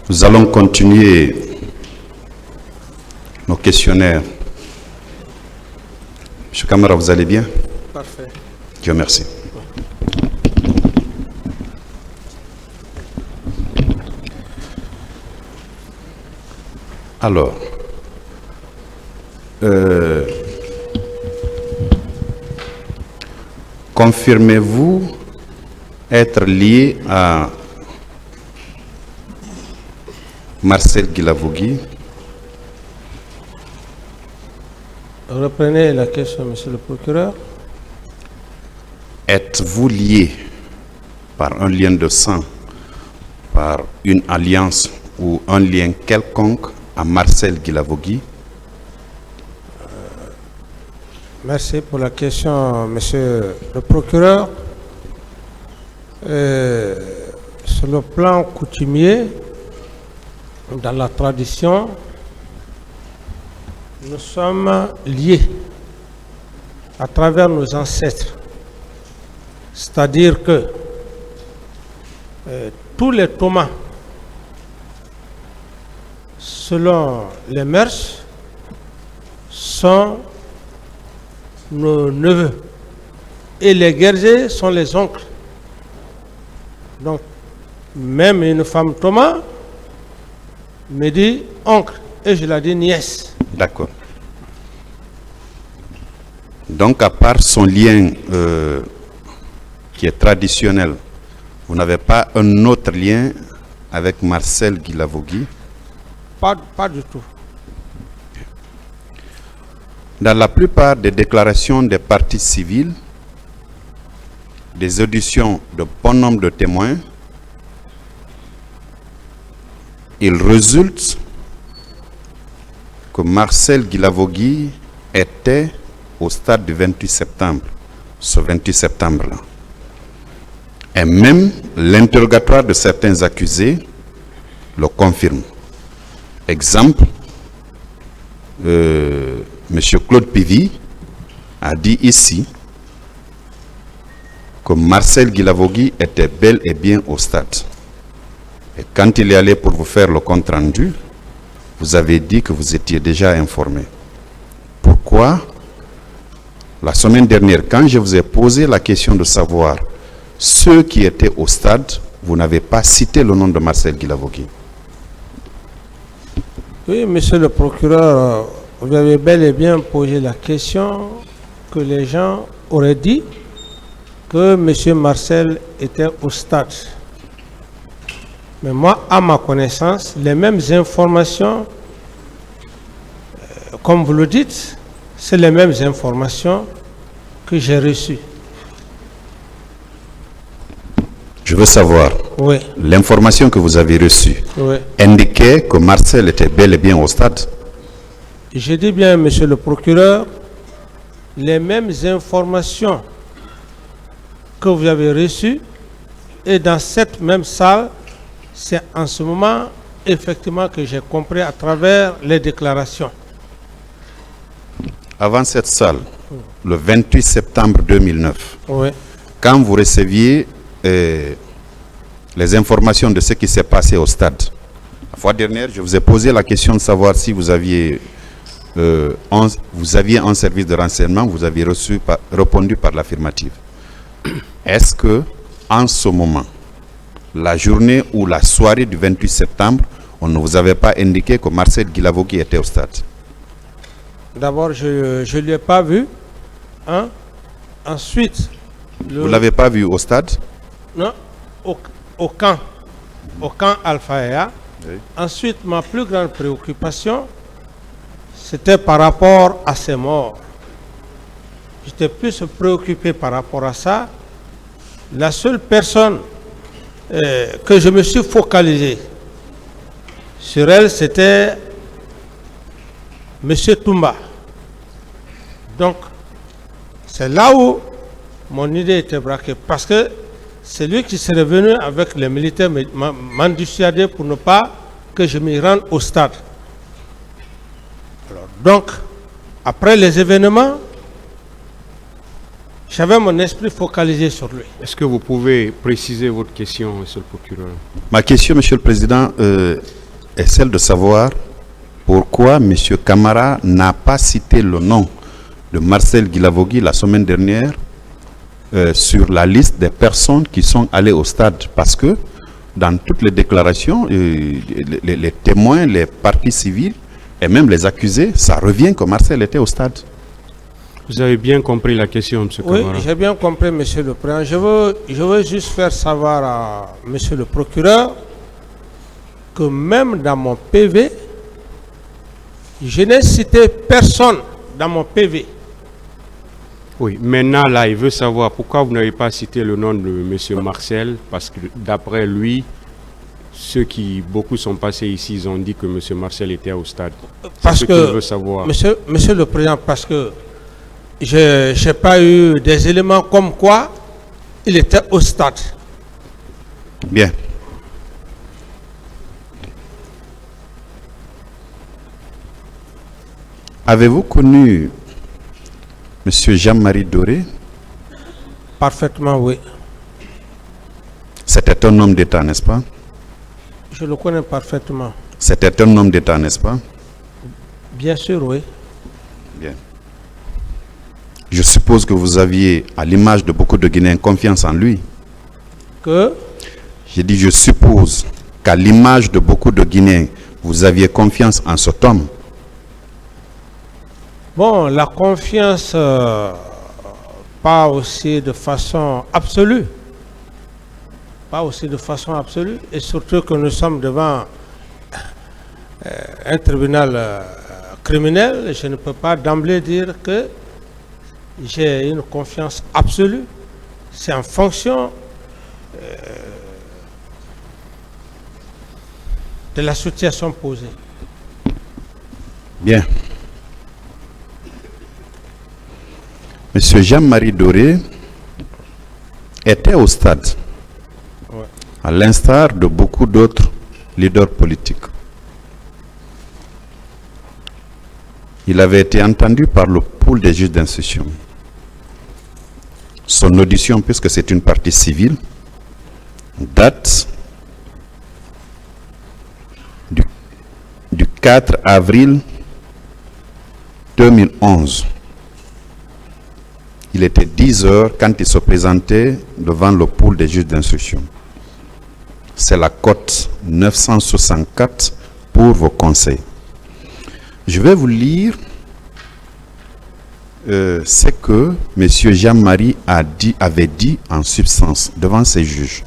Nous allons continuer nos questionnaires. Monsieur Camara, vous allez bien? Parfait. Dieu merci. Alors, confirmez-vous être lié à Marcel Guilavogui? Reprenez la question, monsieur le procureur. Êtes-vous lié par un lien de sang, par une alliance ou un lien quelconque à Marcel Guilavogui? Merci pour la question, monsieur le procureur. Sur le plan coutumier, dans la tradition, nous sommes liés à travers nos ancêtres. C'est-à-dire que tous les Thomas, selon les mœurs, sont nos neveux. Et les Guergers sont les oncles. Donc, même une femme Thomas me dit oncle et je la dis nièce. D'accord. Donc, à part son lien qui est traditionnel, vous n'avez pas un autre lien avec Marcel Guilavogui? Pas du tout. Dans la plupart des déclarations des parties civiles, des auditions de bon nombre de témoins, il résulte que Marcel Guilavogui était au stade du 28 septembre, ce 28 septembre-là. Et même l'interrogatoire de certains accusés le confirme. Exemple, M. Claude Pivy a dit ici que Marcel Guilavogui était bel et bien au stade. Et quand il est allé pour vous faire le compte-rendu, vous avez dit que vous étiez déjà informé. Pourquoi? La semaine dernière, quand je vous ai posé la question de savoir ceux qui étaient au stade, vous n'avez pas cité le nom de Marcel Guilavogui. Oui, monsieur le procureur, vous avez bel et bien posé la question que les gens auraient dit que monsieur Marcel était au stade. Mais moi, à ma connaissance, les mêmes informations, comme vous le dites, c'est les mêmes informations que j'ai reçues. Je veux savoir, Oui. L'information que vous avez reçue indiquait que Marcel était bel et bien au stade? Je dis bien, monsieur le procureur, les mêmes informations que vous avez reçues, et dans cette même salle, c'est en ce moment, effectivement, que j'ai compris à travers les déclarations. Avant cette salle, le 28 septembre 2009, quand vous receviez les informations de ce qui s'est passé au stade, la fois dernière, je vous ai posé la question de savoir si vous aviez un service de renseignement, vous aviez répondu par l'affirmative. Est-ce que, en ce moment, la journée ou la soirée du 28 septembre, on ne vous avait pas indiqué que Marcel Guilavogui était au stade? D'abord, je ne l'ai pas vu. Hein? Ensuite... Vous ne l'avez pas vu au stade? Non, au camp Alpha. Oui. Ensuite, ma plus grande préoccupation, c'était par rapport à ces morts. J'étais plus préoccupé par rapport à ça. La seule personne que je me suis focalisé sur elle, c'était M. Toumba. Donc, c'est là où mon idée était braquée. Parce que c'est lui qui serait venu avec les militaires m'en dissuader pour ne pas que je m'y rende au stade. Alors, donc, après les événements, j'avais mon esprit focalisé sur lui. Est-ce que vous pouvez préciser votre question, monsieur le procureur? Ma question, monsieur le président, est celle de savoir pourquoi M. Camara n'a pas cité le nom de Marcel Guilavogui la semaine dernière sur la liste des personnes qui sont allées au stade. Parce que dans toutes les déclarations, les témoins, les parties civiles et même les accusés, ça revient que Marcel était au stade. Vous avez bien compris la question, M. Camara. Oui, j'ai bien compris, Monsieur le Président. Je veux juste faire savoir à Monsieur le procureur que même dans mon PV, je n'ai cité personne dans mon PV. Oui, maintenant, là, il veut savoir pourquoi vous n'avez pas cité le nom de M. Marcel, parce que d'après lui, beaucoup sont passés ici, ils ont dit que M. Marcel était au stade. Parce que, veut savoir. Monsieur le Président, parce que je n'ai pas eu des éléments comme quoi il était au stade. Bien. Avez-vous connu M. Jean-Marie Doré? Parfaitement, oui. C'était un homme d'État, n'est-ce pas? Je le connais parfaitement. C'était un homme d'État, n'est-ce pas? Bien sûr, oui. Bien. Je suppose que vous aviez, à l'image de beaucoup de Guinéens, confiance en lui. Que? J'ai dit, je suppose qu'à l'image de beaucoup de Guinéens, vous aviez confiance en cet homme. Bon, la confiance, pas aussi de façon absolue. Pas aussi de façon absolue. Et surtout que nous sommes devant un tribunal criminel. Je ne peux pas d'emblée dire que j'ai une confiance absolue. C'est en fonction de la situation posée. Bien. Monsieur Jean-Marie Doré était au stade, Ouais. à l'instar de beaucoup d'autres leaders politiques. Il avait été entendu par le pool des juges d'instruction. Son audition, puisque c'est une partie civile, date du 4 avril 2011. Il était 10 heures quand il se présentait devant le pool des juges d'instruction. C'est la cote 964 pour vos conseils. Je vais vous lire ce que M. Jean-Marie avait dit en substance devant ces juges.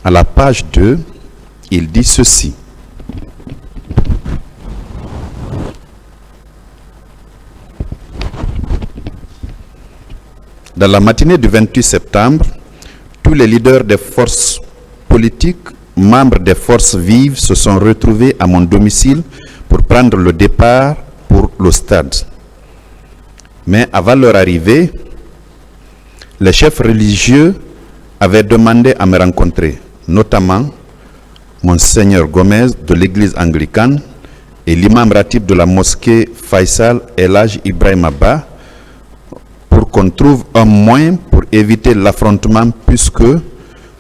À la page 2, il dit ceci. Dans la matinée du 28 septembre, tous les leaders des forces politiques, membres des forces vives, se sont retrouvés à mon domicile pour prendre le départ pour le stade. Mais avant leur arrivée, les chefs religieux avaient demandé à me rencontrer, notamment Monseigneur Gomez de l'église anglicane et l'imam ratib de la mosquée Faisal El Hadj Ibrahim Abba, pour qu'on trouve un moyen pour éviter l'affrontement, puisque eux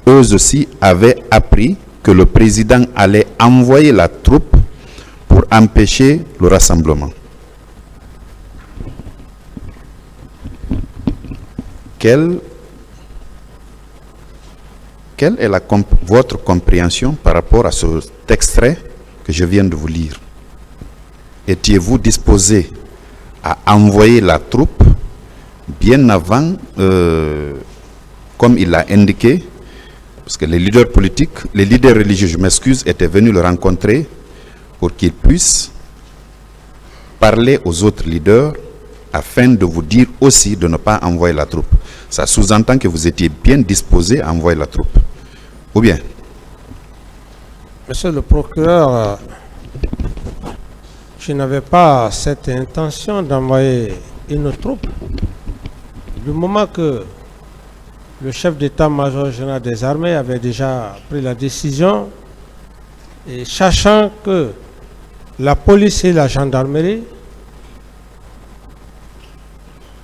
aussi avaient appris que le président allait envoyer la troupe pour empêcher le rassemblement. Quelle est votre compréhension par rapport à cet extrait que je viens de vous lire? Étiez-vous disposé à envoyer la troupe bien avant, comme il l'a indiqué, parce que les leaders politiques, les leaders religieux, je m'excuse, étaient venus le rencontrer pour qu'ils puissent parler aux autres leaders afin de vous dire aussi de ne pas envoyer la troupe. Ça sous-entend que vous étiez bien disposé à envoyer la troupe. Ou bien? Monsieur le procureur, je n'avais pas cette intention d'envoyer une troupe. Du moment que le chef d'état-major général des armées avait déjà pris la décision, et sachant que la police et la gendarmerie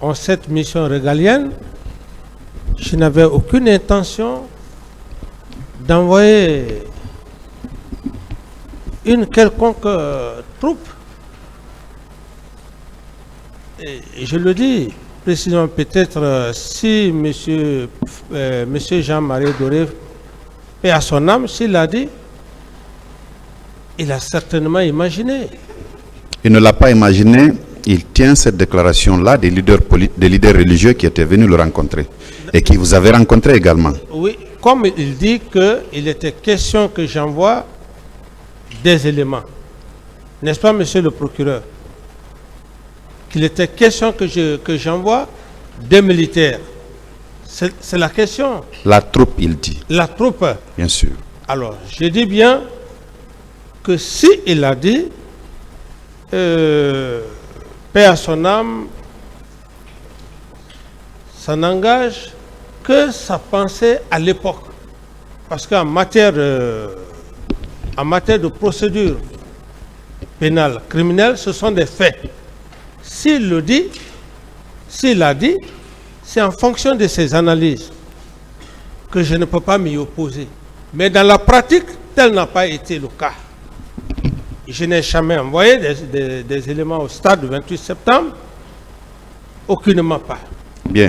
ont cette mission régalienne, je n'avais aucune intention d'envoyer une quelconque troupe. Et je le dis précisément, peut-être si monsieur Jean-Marie Doré, paix à son âme, s'il l'a dit, il a certainement imaginé. Il ne l'a pas imaginé, il tient cette déclaration-là des leaders religieux qui étaient venus le rencontrer et qui vous avez rencontré également. Oui, comme il dit qu'il était question que j'envoie des éléments. N'est-ce pas, monsieur le procureur? Qu'il était question que j'envoie des militaires. C'est la question. La troupe, il dit. La troupe. Bien sûr. Alors, je dis bien que si il a dit, paix à son âme, ça n'engage que sa pensée à l'époque. Parce qu'en matière de procédure pénale, criminelle, ce sont des faits. S'il le dit, s'il l'a dit, c'est en fonction de ses analyses que je ne peux pas m'y opposer. Mais dans la pratique, tel n'a pas été le cas. Je n'ai jamais envoyé des éléments au stade du 28 septembre, aucunement pas.